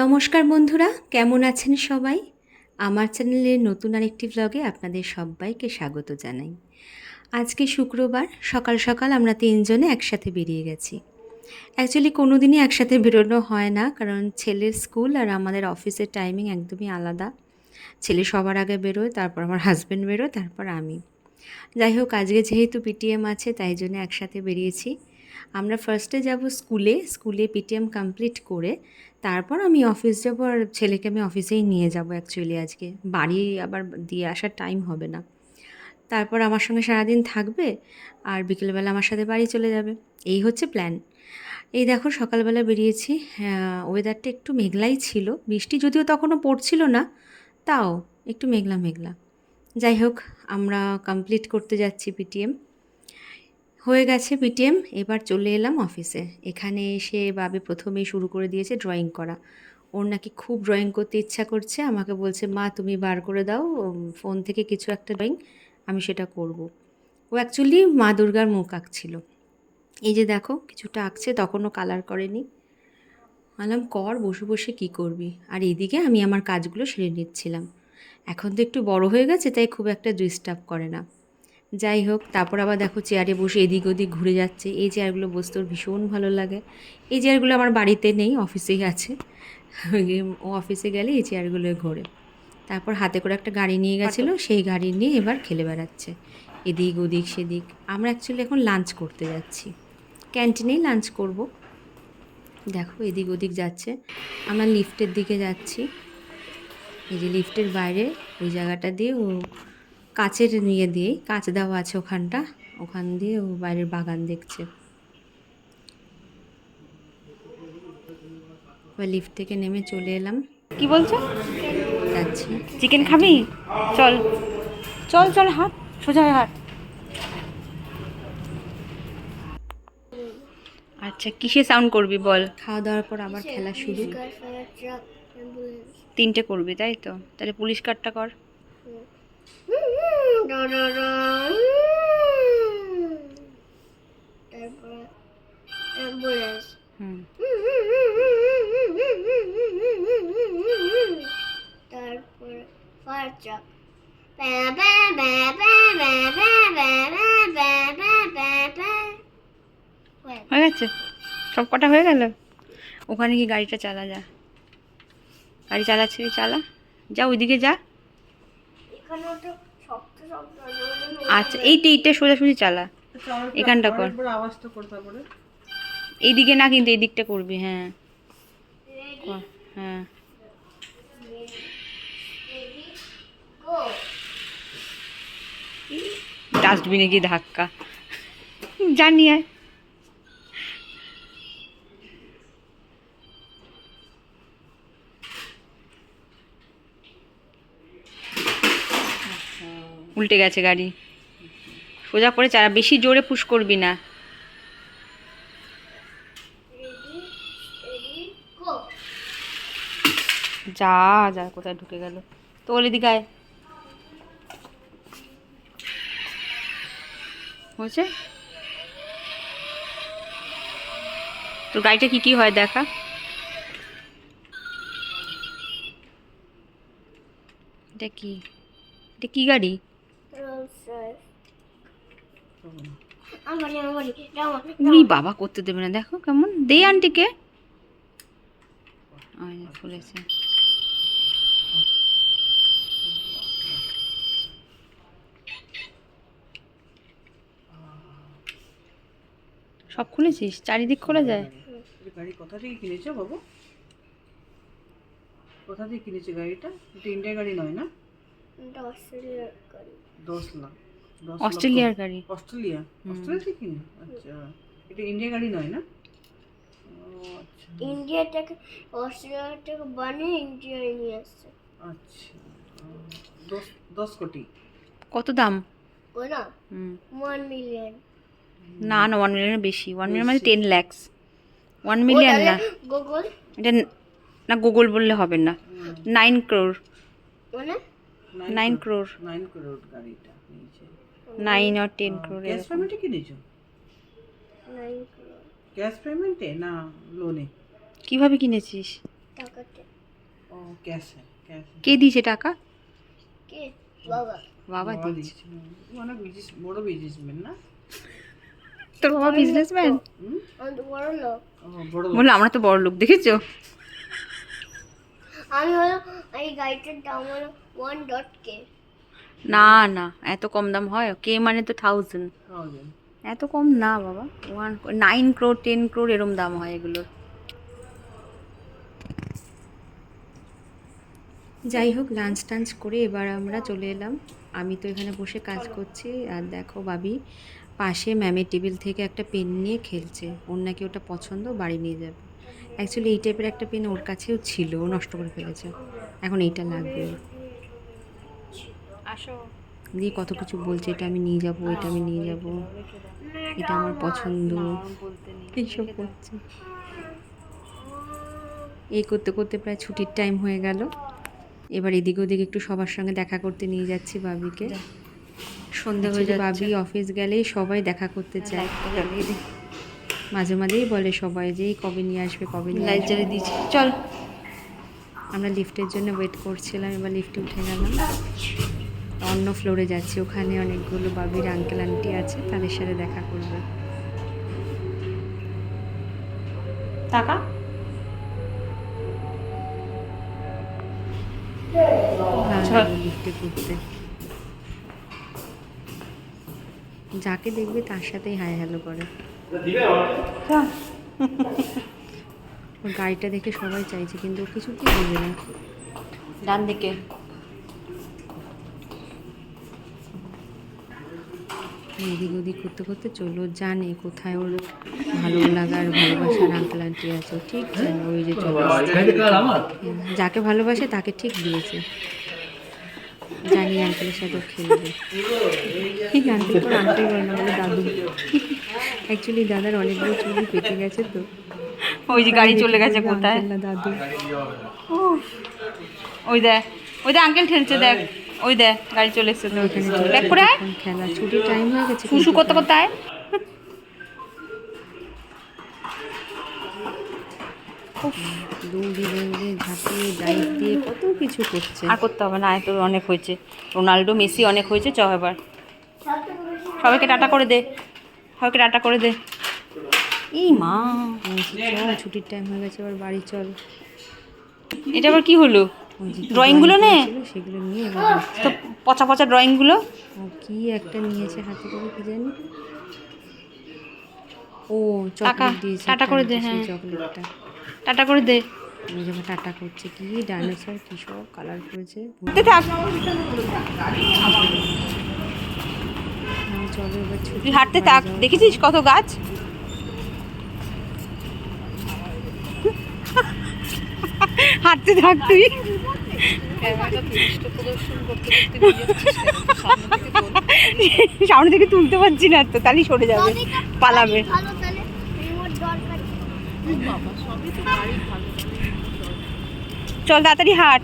নমস্কার বন্ধুরা, কেমন আছেন সবাই? আমার চ্যানেলের নতুন আরেকটি ব্লগে আপনাদের সবাইকে স্বাগত জানাই। আজকে শুক্রবার সকাল সকাল আমরা তিনজনে একসাথে বেরিয়ে গেছি। অ্যাকচুয়ালি কোনো দিনই একসাথে বেরোনো হয় না, কারণ ছেলের স্কুল আর আমাদের অফিসের টাইমিং একদমই আলাদা। ছেলে সবার আগে বেরোয়, তারপর আমার হাজব্যান্ড বেরোয়, তারপর আমি। যাই হোক, আজকে যেহেতু পিটিএম আছে তাই জন্য একসাথে বেরিয়েছি। আমরা ফার্স্টে যাব স্কুলে পিটিএম কমপ্লিট করে তারপর আমি অফিস যাব, আর ছেলেকে আমি অফিসেই নিয়ে যাব। অ্যাকচুয়ালি আজকে বাড়ি আবার দিয়ে আসার টাইম হবে না। তারপর আমার সঙ্গে সারাদিন থাকবে আর বিকেলবেলা আমার সাথে বাড়ি চলে যাবে। এই হচ্ছে প্ল্যান। এই দেখো সকালবেলা বেরিয়েছি। ওয়েদারটা একটু মেঘলাই ছিল, বৃষ্টি যদিও তখনও পড়ছিল না, তাও একটু মেঘলা মেঘলা। যাই হোক, আমরা কমপ্লিট করতে যাচ্ছি পিটিএম। হয়ে গেছে পিটিএম, এবার চলে এলাম অফিসে। এখানে এসে বাবে প্রথমেই শুরু করে দিয়েছে ড্রয়িং করা। ওর নাকি খুব ড্রয়িং করতে ইচ্ছা করছে, আমাকে বলছে মা তুমি বার করে দাও ফোন থেকে কিছু একটা ড্রয়িং, আমি সেটা করব। ও অ্যাকচুয়ালি মা দুর্গার মুখ আঁকছিল। এই যে দেখো কিছুটা আঁকছে, তখনও কালার করেনি। বললাম কর, বসে বসে কী করবি। আর এইদিকে আমি আমার কাজগুলো সেরে নিচ্ছিলাম। এখন তো একটু বড় হয়ে গেছে তাই খুব একটা ডিস্টার্ব করে না। যাই হোক, তারপর আবার দেখো চেয়ারে বসে এদিক ওদিক ঘুরে যাচ্ছে। এই চেয়ারগুলো বসতে ওর ভীষণ ভালো লাগে। এই চেয়ারগুলো আমার বাড়িতে নেই, অফিসেই আছে। ও অফিসে গেলে এই চেয়ারগুলো ঘোরে। তারপর হাতে করে একটা গাড়ি নিয়ে গেছিলো, সেই গাড়ি নিয়ে এবার খেলে বেড়াচ্ছে এদিক ওদিক সেদিক। আমরা অ্যাকচুয়ালি এখন লাঞ্চ করতে যাচ্ছি, ক্যান্টিনেই লাঞ্চ করব। দেখো এদিক ওদিক যাচ্ছে। আমরা লিফটের দিকে যাচ্ছি। এই যে লিফটের বাইরে ওই জায়গাটা দিয়ে ও কাচের নিয়ে দিয়েই, কাচ দেওয়া আছে ওখানটা, ওখান দিয়ে ও বাইরের বাগান দেখছে। এবার লিফট থেকে নেমে চলে এলাম। কি বলছো? যাচ্ছি চিকেন খাবি? চল চল চল, হাট, সোজা হয়ে হাট। আচ্ছা, কিসে সাউন্ড করবি বল? খাওয়া দাওয়ার পর আবার খেলা শুরু। তিনটে করবি তাই তো? তাহলে পুলিশ কার্ডটা কর। হুম। তারপরে ফায়ার ট্রাক। হয়ে গেছে, সব কটা হয়ে গেল। ওখানে কি গাড়িটা চালা, যা গাড়ি চালাচ্ছি, চালা, যা ওইদিকে যা। আচ্ছা, এইটা সোজাসুজি চালা, এখানটা কর। এইদিকে না কিন্তু, এই দিকটা করবি। হ্যাঁ কর, হ্যাঁ। ডাস্টবিনে গিয়ে ধাক্কা, জানি আর। উল্টে গেছে গাড়ি, সোজা করে চালা, বেশি জোরে পুশ করবি না। যা যা, কোথায় ঢুকে গেল তো, ওর এদিকে আয়। হয়েছে তোর গাড়িটা কি কি হয় দেখা। এটা কি, এটা কি গাড়ি? উনি বাবা করতে দেবে না, দেখো কেমন, দে আন্টিকে। খুলেছে। সব খুলেছিস? চারিদিক খোলা যায়? গাড়ি কোথা থেকে কিনেছো বাবু? কোথা থেকে কিনেছো গাড়িটা? এটা ইন্ডিয়ার গাড়ি নয় না? অস্ট্রেলিয়ার গাড়ি। 10 লাখ। অস্ট্রেলিয়ার গাড়ি। অস্ট্রেলিয়া থেকে কিনে? আচ্ছা, এটা ইন্ডিয়ার গাড়ি নয় না? আচ্ছা ইন্ডিয়া থেকে, অস্ট্রেলিয়া থেকে বানিয়ে ইন্ডিয়ায় নিয়ে আসছে। আচ্ছা, 10 কোটি। কত দাম? ওই না 1 মিলিয়ন। না না, 1 মিলিয়নের বেশি। 1 মিলিয়ন মানে 10 lakhs। 1 মিলিয়ন না, গুগল এটা না, গুগল বললে হবে না। 9 crore। মানে 9 crore। 9 crore গাড়িটা নিয়েছে। 9 or 10 crore ক্যাশ এরকম। পেমেন্টে কিনেছো? 9 করোড় ক্যাশ পেমেন্টে না লোনে? কিভাবে কিনেছিস? টাকাতে। ক্যাশে ক্যাশে কে দিয়েছে টাকা? কে? বাবা। বাবা দিয়েছে। দিয়েছে অনেক বড় বিজনেসম্যান না? তোর বাবা বিজনেসম্যান? হুম? আমি তো বড় লোক। ও, বড় লোক। বললো আমরা তো বড় লোক, দেখেছো? আমি হলো এই গাড়িটার দাম হলো 1.k। না না, এত কম দাম হয়? কে মানে তো 1000। 1000 এত কম না বাবা, 9 crore 10 crore এরম দাম হয় এগুলোর। যাই হোক, লাঞ্চ টাঞ্চ করে এবার আমরা চলে এলাম। আমি তো এখানে বসে কাজ করছি, আর দেখো বাবি পাশে ম্যামের টেবিল থেকে একটা পেন নিয়ে খেলছে। ওর নাকি ওটা পছন্দ, বাড়ি নিয়ে যাবে। অ্যাকচুয়ালি এই টাইপের একটা পেন ওর কাছেও ছিল, ও নষ্ট করে ফেলেছে। এখন এইটা লাগবে ওর। আসো। দিয়ে কত কিছু বলছে, এটা আমি নিয়ে যাব, এটা আমি নিয়ে যাব, এটা আমার পছন্দ, এইসব করছে। এই করতে করতে প্রায় ছুটির টাইম হয়ে গেল। এবার এদিক ওদিক একটু সবার সঙ্গে দেখা করতে নিয়ে যাচ্ছি বাবিকে। সন্ধে হয়ে Actually যাচ্ছে। বাবি অফিস গেলেই সবাই দেখা করতে চায়। মাঝে মাঝেই বলে সবাই যে এই কবে নিয়ে আসবে, কবে নিয়ে লাইট আসবে। জ্বালিয়ে দিয়েছি, চল। আমরা লিফটের জন্য ওয়েট করছিলাম, এবার লিফটে উঠে গেলাম। অন্য ফ্লোরে যাচ্ছি, ওখানে অনেকগুলো বাবির আঙ্কেল আন্টি আছে, তাদের সাথে দেখা করবে। টাকা ভালো চল। লাগে লিফটে ঘুরতে। যাকে দেখবে তার সাথেই হাই হ্যালো করে। চল। ওর গাড়িটা দেখে সবাই চাইছে, কিন্তু ও কিছুতেই দেবে না। ডান দিকে। এদিক ওদিক করতে করতে চলো, জানে কোথায় ওর ভালো লাগার ভালোবাসার আঙ্কেল আন্টি আছে, ঠিক জানে। ওই যে চলে আসছে। যাকে ভালোবাসে তাকে ঠিক দিয়েছে, জানি আঙ্কেলের সাথে ও খেলবে। ঠিক আঙ্কেল পর আঙ্কেল বলে না, বলে দাদু। অ্যাকচুয়ালি দাদার অনেকগুলো চুলই পেকে গেছে তো। ওই যে গাড়ি চলে গেছে কোথায়। আঙ্কেল না দাদু। ওই দেখ, ওই দেখ আঙ্কেল ঠেলছে, দেখ। ওই দেখ গাড়ি চলে এসছে তো। ওইখানে ব্যাক করে আয়। এখন খেলা, ছুটির টাইম হয়ে গেছে। শুশু করতে করতে আয়। দৌড়ে দৌড়ে ঝাঁপিয়ে ডাইভ দিয়ে কত কিছু করছে। আর করতে হবে না, এত অনেক হয়েছে। রোনাল্ডো মেসি অনেক হয়েছে, চ এবার সবাইকে টাটা করে দে, সবাইকে টাটা করে দে। এই মা, বলছি, চল ছুটির টাইম হয়ে গেছে, এবার বাড়ি চল। এটা আবার কি হলো? ওই যে কি ড্রয়িংগুলো নে। ছিল, সেগুলো নিয়ে এবার যাচ্ছে। তো পচা পচা ড্রয়িংগুলো। ও কি একটা নিয়েছে হাতে করে, কি জানি। ও টাকা, চকলেট দিয়েছে, টাটা করে দে, সেই হ্যাঁ। চকলেটটা। টাটা করে দে। ওই যখন টাটা করছে, কি ডাইনোসর কি সব কালার করেছে। থাক, চলো এবার ছুটি, তুই হাঁটতে বাড়ি থাক। যাওয়ার দেখেছিস কত গাছ? হাঁটতে থাক তুই। সামনে থেকে তুলতে পারছি না তো, তাহলেই সরে যাবে, পালাবে। ভালো তাহলে রিমোট দরকার। চল তাড়াতাড়ি হাঁট।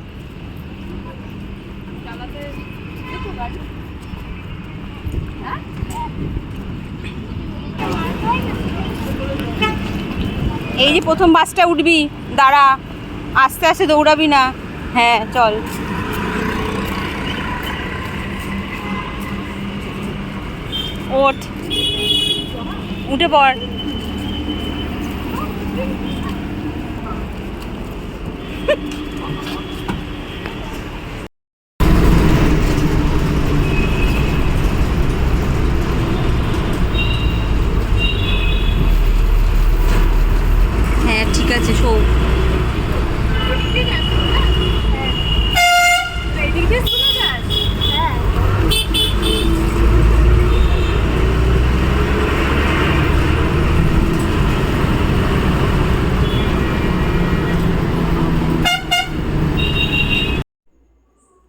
এই যে প্রথম বাসটা উঠবি, দাঁড়া, আস্তে আস্তে দৌড়াবি না। হ্যাঁ চল। ওঠ, উঠে পড়। হ্যাঁ ঠিক আছে, শো।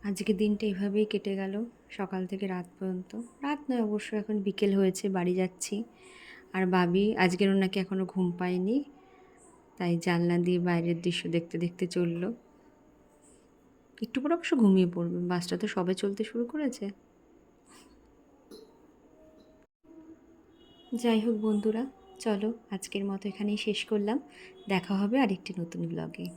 আজকে দিনটা এভাবেই কেটে গেল, সকাল থেকে রাত পর্যন্ত। রাত নয় অবশ্য, এখন বিকেল হয়েছে, বাড়ি যাচ্ছি। আর বাবি আজকের ওনাকে এখনও ঘুম পায়নি, তাই জানলা দিয়ে বাইরের দৃশ্য দেখতে দেখতে চললো। একটু পর অবশ্য ঘুমিয়ে পড়বে, বাসটা তো সবে চলতে শুরু করেছে। যাই হোক বন্ধুরা, চলো আজকের মতো এখানেই শেষ করলাম। দেখা হবে আরেকটি নতুন ব্লগে।